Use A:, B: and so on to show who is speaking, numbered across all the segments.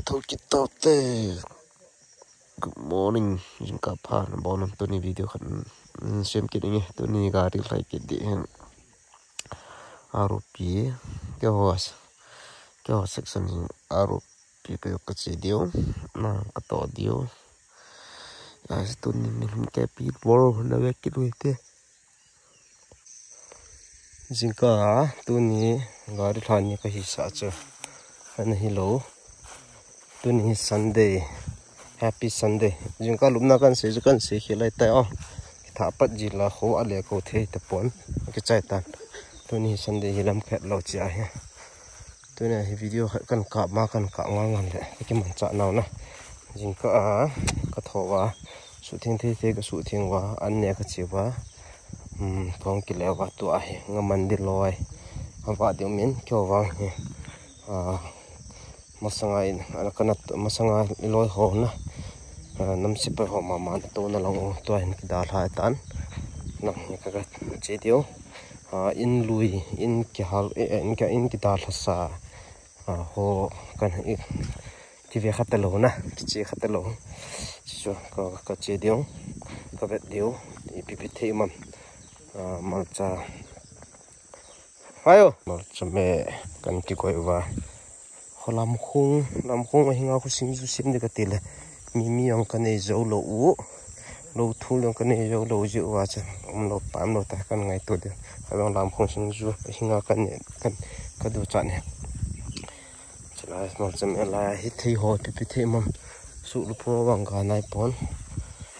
A: Good morning. Jingka pa na bonam to ni video kan sem kidding to ni gari like it ROP ke was section ROP ke ka dio na ka to dio as to ni ke pi bor na ve ki te jingka to ni gari thani ka hi sa cha an hello to ni Sunday Happy Sunday. Jingka lumna kan se khilai tai o. Tha pat ji la kho ale ko the ta pon. Ke chai tan. To ni Sunday hilam khat lo chi a he. To na hi video kan ka ma kan ka ngang le. Ke man cha naw na. Jingka ka thowa su thing the ka su thing wa an ne ka chi wa. Thong ki le wa tu a he. Ngaman di loi. Wa di min kyo wa he. Masangai kanat masanga loi ho na nam sipa ho mama to na long to hin dal ha tan nam ka che dio in lui in ki hal in ki dal sa ho kan ki ve khatalo na ki che khatalo so ka che dio ka vet dio ippt mam malcha hayo malcha me kan ki koi wa lam khung hinga khu sing ju sim de ka tele mi ang kan e zo lo u lo thu lo kan e zo lo ji wa cha lo pam lo ta kan ngai to de ka lam khung sing ju hinga kan ka du cha ne chala small cham la hi thei ho pi thei mam su lu pho wang ka nai pon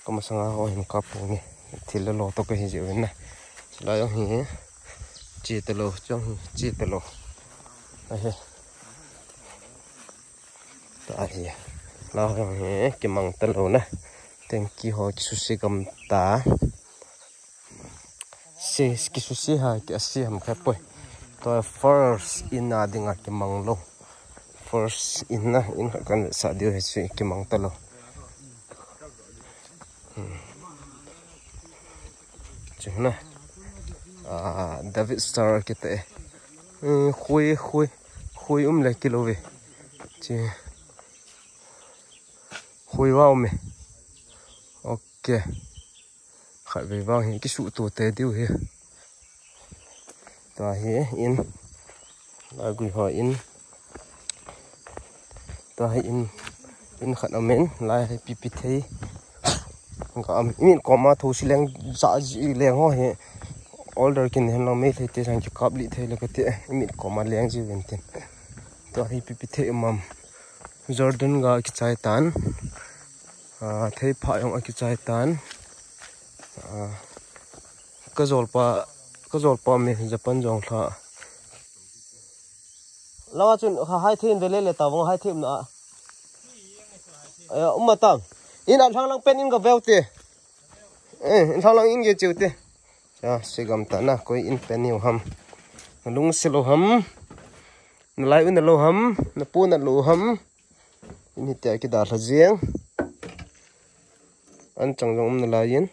A: ka ma sanga ho hin ka pu ni thil lo to ka hi je na chala yo hi chi te lo chong chi te lo a he Ahia la he ki mang talo na thank you ho susi kam ta se ki susi ha ki asi ham kha poi to first in na dinga ki mang lo first in na in kan sa dio he se ki mang talo chuna David Star ki te khui le kilo ve chi Hui wow me. Okay. Khai về vào hiện cái sự tổ tế tiêu here. Ta here in. Là gửi hỏi in. Ta in khát amen lại ppt. Ngam in có mà thu xí leng dạ gì leng ho he. Older kin hen lo me thei te sang ki kap li thei la ka te in có mà leng ji ven tin. Ta hi ppt mam. Jordan ga ki chai tan. Thei pha yong aki chai tan ka zol pa me japan jong tha lawa chun hai thin vele le tawang hai thim na tang in an thang lang pen in ga velte in thang lang in ge chiute cha sigam ta na koi in pen ni ham lung silo ham lai un lo ham na pu na lo ham in hita ki da la jiang an chang jong na la yin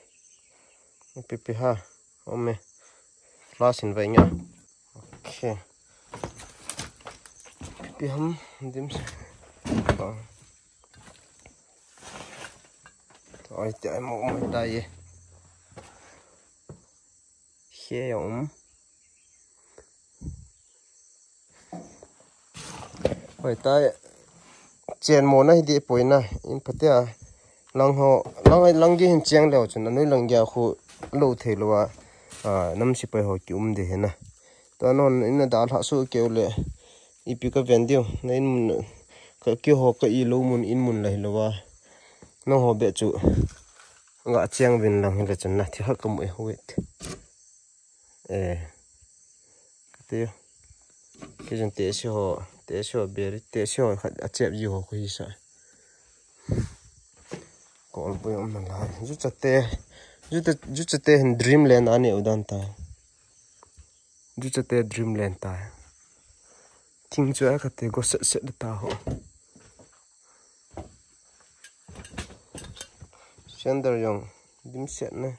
A: pp ha ome flash in vai nya okay pp ham dim ai ta mo dai ye he oi ta chen mo na hi de poina in patia lang gi hin chiang leo chun noi lang ya khu lo thelowa nam si pai ho ki de hena ta non in da tha su ke le ipi ka vendio nein mun ka ki ho ka I lo mun in mun lai lowa no ho be chu nga chiang vin lang le chun na thi ha kam e wait te ke jin te si ho be te si ho a chep ji ho ko hi sa Call boy on la ju chate dreamland ani udan ta ju chate dreamland ta thing chu a khate go se ta ho sender yong dim set ne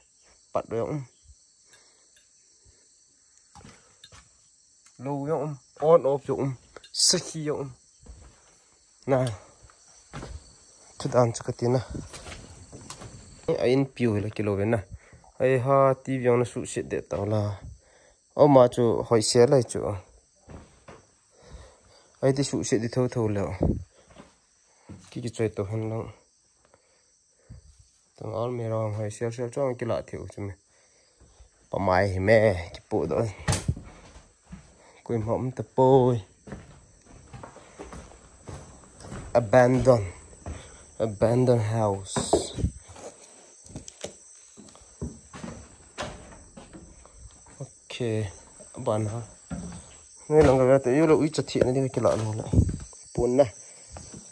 A: pat yong low yong on off yong sakhi yong na ชุดอันสักทีนะไอ้อินพิวเลยกิโลเวนนะไอ้ฮะทีวีอันสุดเสียเด็ดเอาละเอามาจูหอยเสียเลยจูไอ้ที่สุดเสียดิเท่าแล้วกี่ใจตัวหันหลังต้องเอาเมรองหอยเสียจ้องกี่ละเที่ยวใช่ไหมปะไม้แม่กี่ปูดเลยกุยหอมตะโปยabandoned house okay ban haนี่ลองกันแต่อยู่เราอีจะเถียนนี่ก็ละลงละปุ่นนะ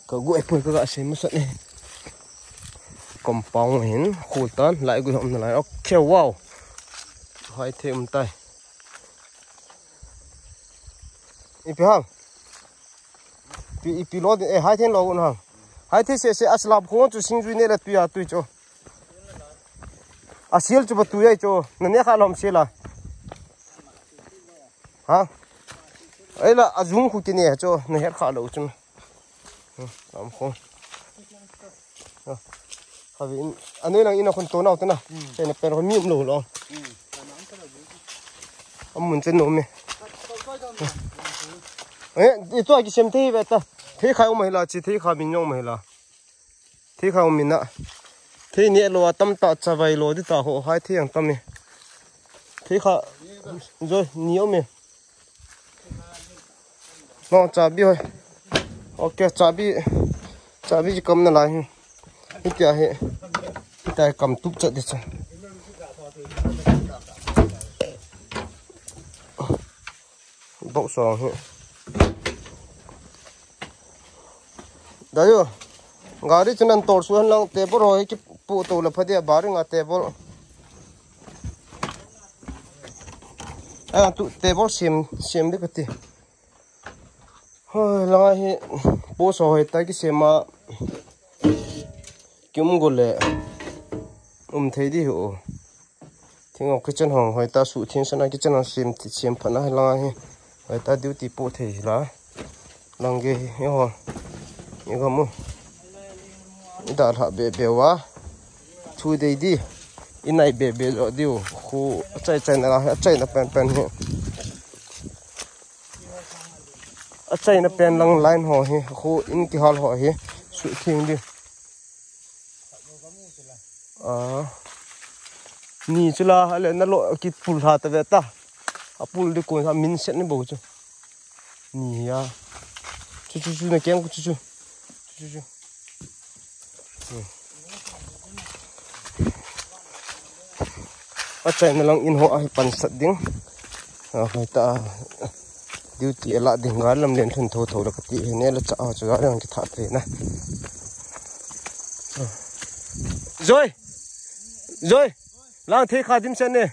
A: ก็กูไอ้ปุ่นก็เสียมาสักนี่กำปองเห็นขูดต้นไหลกูทำอะไรโอเคว้าวหอยเทียมไตอีพี่ฮังปีรถหายเทียนเราคนฮังหายเทียนเสียอัศลับหัวจุสิงจุนี่แหละตุยตุยโจอาเซียลจุบตุยโจนั่นเนี่ยข้าลมเสียละฮะไอ้ละอาจุงคุกินเนี่ยโจนี่เห็ดข้าเราจุนลำคงครับอันนี้หลังอินคนโตน่าตัวน่ะเป็นคนมีมหลูหรอมุนจะนุ่มเนี่ยเอ๊ะอีตัวกี่เซมที่เวต้าที่ใครเอามาให้ละจีที่ใครมินยองมาให้ละที่ใครเอามินนะที่เนี่ยเราตั้มตัดจะไปโลที่ตาหัวหายที่อย่างตั้มเนี่ยที่ใครจะเหนียวมั้ยน้องจับบี้โอเคจับบี้จะกำนั่นไรนี่จะให้แต่กำทุบจัดดิฉันบอกสองเหรอได้อยู่กาดิฉันนั่นตัวส่วนลังเทเบิลให้กิปูตัวละพอดีบาริงอ่ะเทเบิลตัวเทเบิลเสียมดิกติเฮ้ยลังให้ปูสอยแต่กิเสียมากิมกุเลยเทดีหัวทิ้งเอาคิดจันห้องหอยตาสุทิ้งสนะคิดจันห้องเสียมพันนะลังให้หอยตาดิวตีปูเทละลังเกยเหรอนี่ก็มั้งนี่ดาราเบลวะทูเดย์ดีอินไอเบลดิวคู่ใจนะใจนะเป็นเหรอใจนะเป็นลังไลน์ห่อเหรอคู่อินกี่ฮอลห่อเหรอสุดทิ้งดินี่จุฬาอะไรนั่นโลกิดปูลหาตะเวต้าปูลดิคนทำมินเซนนี่บอกจูนี่ยาชูนะเกี่ยงกูชูใจนั่นลังอินหัวให้ปันสัตดิ้งให้ตาดิวตีละดิ้งกันลำเลียนทุนโถแล้วก็ตีเนี่ยแล้วจะเอาจะอะไรมันจะถาดเลยนะRồi, lang thế khai dim sen nè,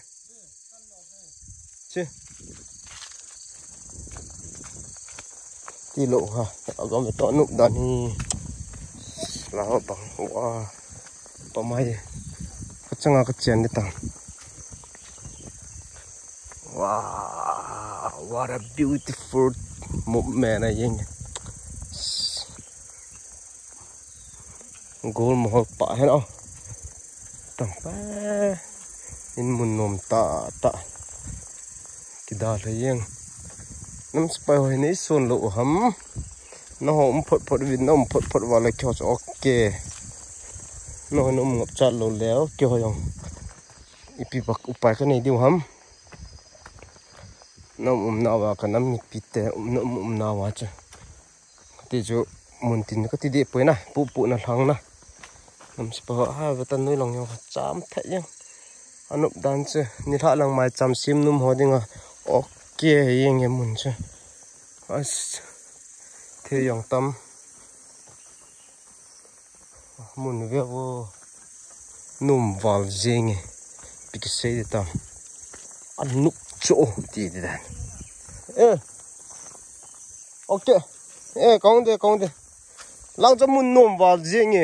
A: chứ, đi lộ ha, ở góc cái tọa nụ đàn hi, là họ bằng wow, bao mai, cái chân cái chén đi tặng, wow, what a beautiful moment này anh, gold màu bạc hết không? Tang pa in mun nom ta kida le yang nam spai hoi nei son lo ham no hom phot win nom phot wa le kyo okay no nom ngap chat lo leo kyo hoyong ipi bak upai ka nei diu ham nom na wa ka nam pi te nom na wa cha ti jo mun tin ka ti de poi na pu na thang na nam spa ha wa tan noi long yo cham the yang anup dan che ni tha lang mai cham sim num ho dinga okay yeng em mun che as the yong tam mun ve wo num wal jeng pik se tam anup cho ti dan okay kong de lang cha mun num wal jeng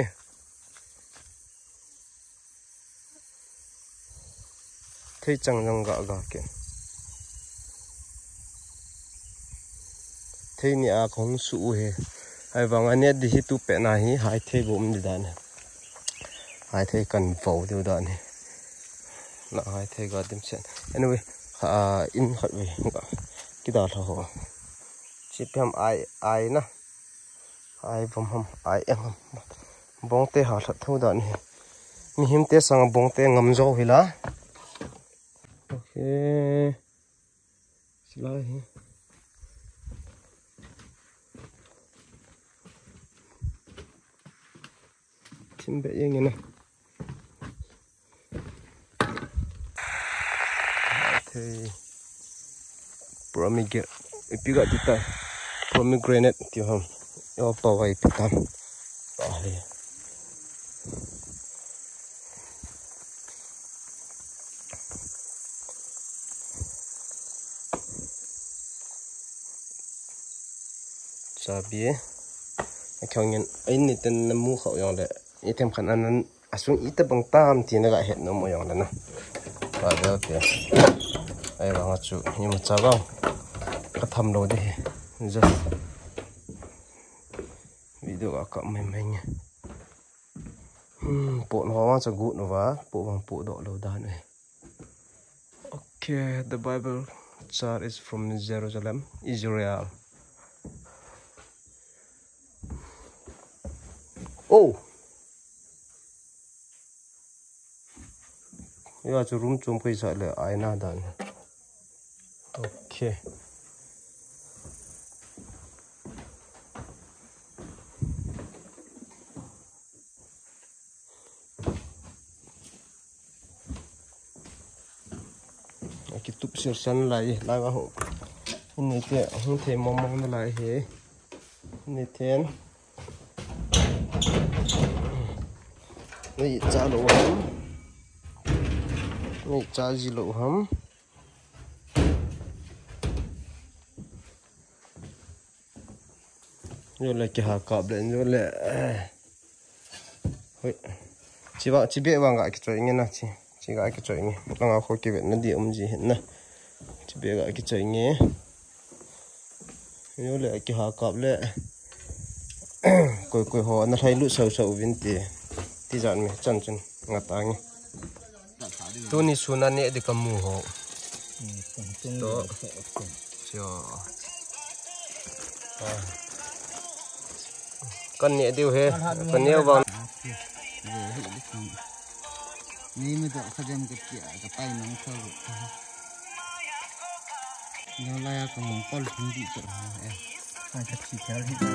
A: thấy chẳng gạ kìa thấy nhà không sụ hề ai wang ania di hi tu pe na hi hai the bum di dan hai the kan vo du dan ni na hai the ga dim chen anyway in khat we ki da tho chi pem ai na ai vom ham ai em bong te ha that thu da ni mi him te sang bong te ngam zo hila okay silai hi timbe yang na the pomegranate ti ham yo pawai pitam ai sabi akhangin ain ten namu khaw yong le item khan anan asung ita bang tam ti na ga het no mo yong la na ba da te ai ba nga chu ni ma cha ga ka tham lo de just video ka mai mai nya po no wa cha gu no wa po bang po do lo da ne okay the bible chart is from Jerusalem Israel oh ya chu room chum kai sa le aina dan okay ki tup sir san lai la ga ho ni te hung the mom na lai he ni tenนี่จ้าโลหะนี่จ้าจีโลหะโยนเลยกี่หากาบเลยโยนเลยเฮ้ยจีเบะวางกะกี่ตัวอย่างเงี้ยนะจีกะกี่ตัวอย่างเงี้ยลองเอาข้อกี่เบ็ดนั่นดีจีเห็นนะจีเบะกะกี่ตัวอย่างเงี้ยโยนเลยกี่หากาบเลยกุยหัวนั่นให้ลุเสาวินตีที่จันมีจันงัดตางี้ตัวนี้สุนันเนี่ยเด็กกำมูหัวตัวเจ้ากันเนี่ยเดียวเฮกันเนี่ยวันนี่มันจะขยันกับเกี่ยกับไปน้องเขาเราไล่กับมองป้อนทิ้งดีจังมันจะขี้แถวที่ไหน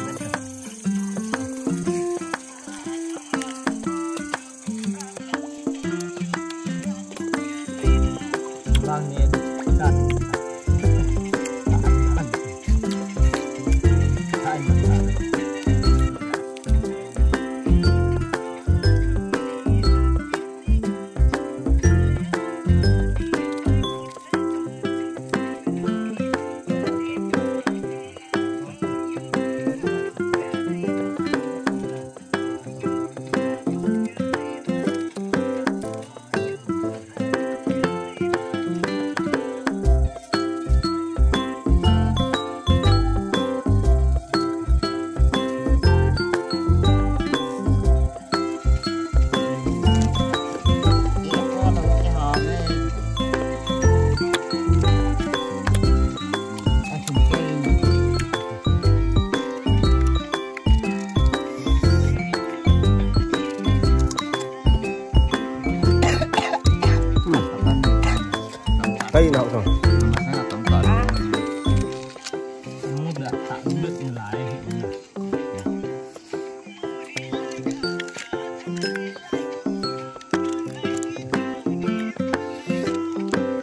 A: Tay nào rồi?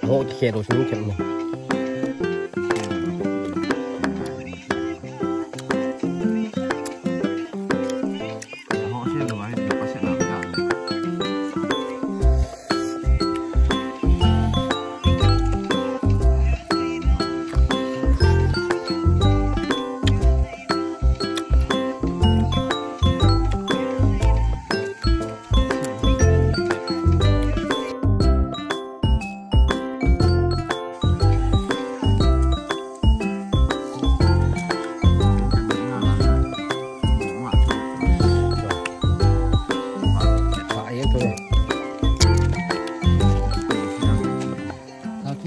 A: Hộ thì khe đồ xuống chậm này.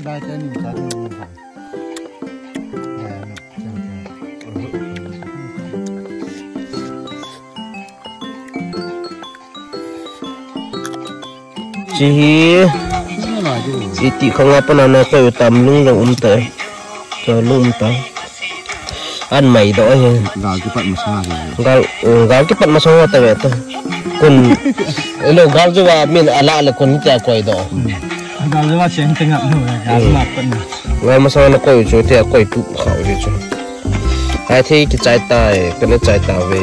B: ได้แต่นี่ซะนี่ค่ะ
A: จีติของapa nana ko utam lung lung te cho lung ta an mai do he
B: gal cepat masalah
A: gal cepat masalah ta we to kun lo gal jo wa min ala ala kun ja koi do
B: gal jo wa chen tengah no gal ma pen
A: gal masalah ko jo te koi tu khau ri cho hai thi ki chai ta ke le chai ta we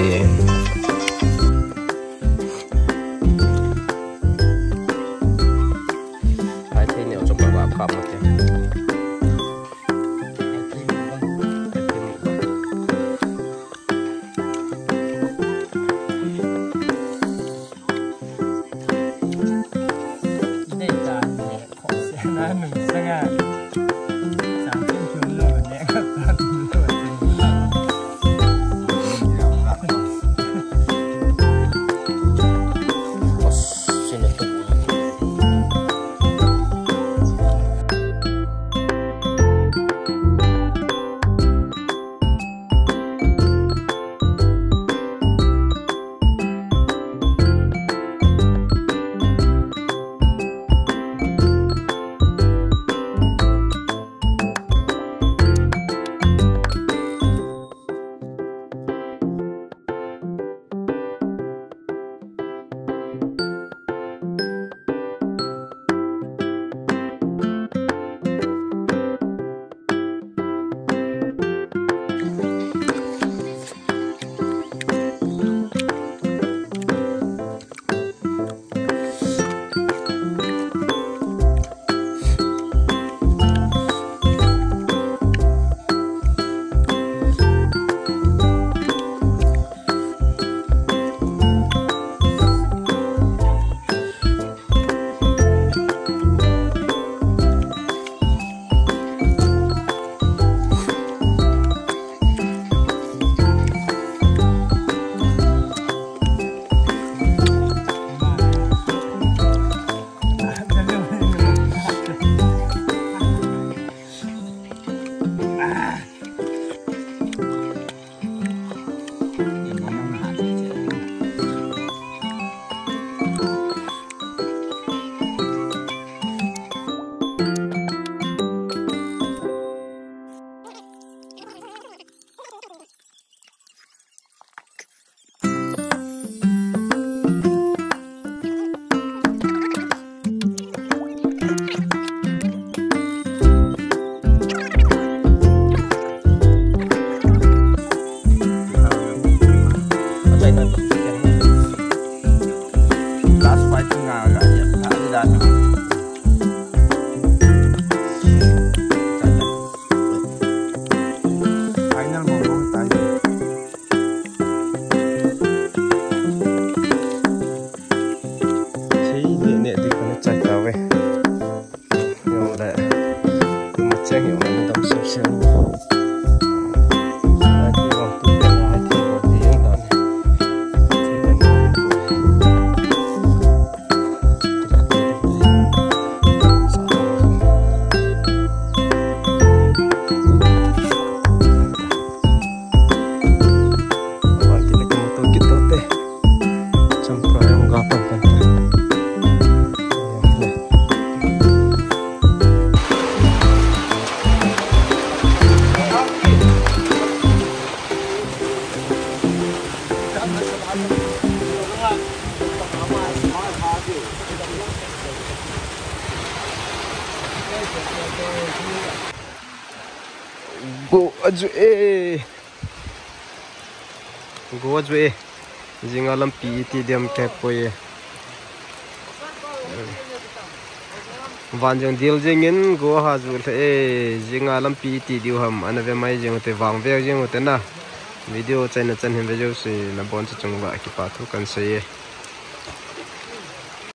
A: Go ajue jinga lampi ti dem ke poye vanjong dil jingin go ha zu jinga lampi ti diu ham anave mai jing te wang ve jing te na video chana chan hem ve jo se na bon cha chung wa ki pa thu kan se